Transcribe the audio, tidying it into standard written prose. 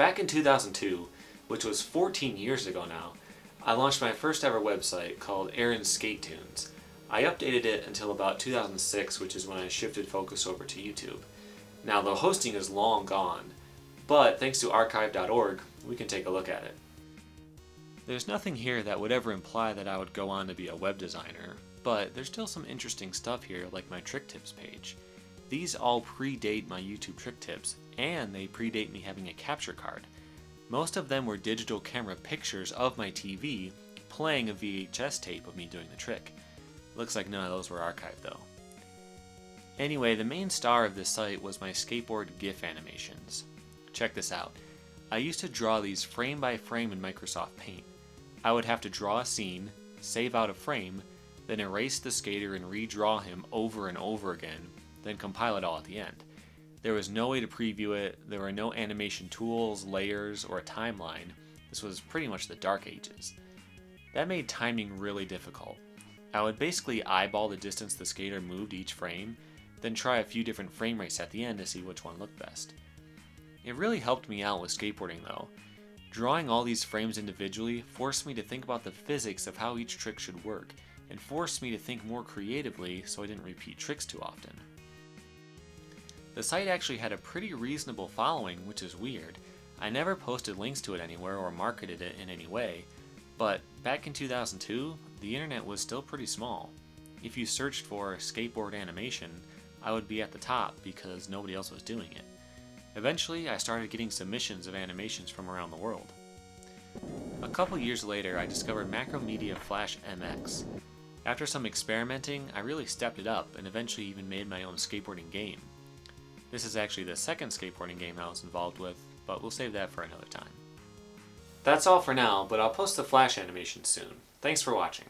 Back in 2002, which was 14 years ago now, I launched my first ever website called Aron's Skate Toons. I updated it until about 2006, which is when I shifted focus over to YouTube. Now the hosting is long gone, but thanks to archive.org, we can take a look at it. There's nothing here that would ever imply that I would go on to be a web designer, but there's still some interesting stuff here like my trick tips page. These all predate my YouTube trick tips, and they predate me having a capture card. Most of them were digital camera pictures of my TV playing a VHS tape of me doing the trick. Looks like none of those were archived though. Anyway, the main star of this site was my skateboard GIF animations. Check this out. I used to draw these frame by frame in Microsoft Paint. I would have to draw a scene, save out a frame, then erase the skater and redraw him over and over again, then compile it all at the end. There was no way to preview it, there were no animation tools, layers, or a timeline. This was pretty much the dark ages. That made timing really difficult. I would basically eyeball the distance the skater moved each frame, then try a few different frame rates at the end to see which one looked best. It really helped me out with skateboarding though. Drawing all these frames individually forced me to think about the physics of how each trick should work, and forced me to think more creatively so I didn't repeat tricks too often. The site actually had a pretty reasonable following, which is weird. I never posted links to it anywhere or marketed it in any way, but back in 2002, the internet was still pretty small. If you searched for skateboard animation, I would be at the top because nobody else was doing it. Eventually, I started getting submissions of animations from around the world. A couple years later, I discovered Macromedia Flash MX. After some experimenting, I really stepped it up and eventually even made my own skateboarding game. This is actually the second skateboarding game I was involved with, but we'll save that for another time. That's all for now, but I'll post the Flash animation soon. Thanks for watching.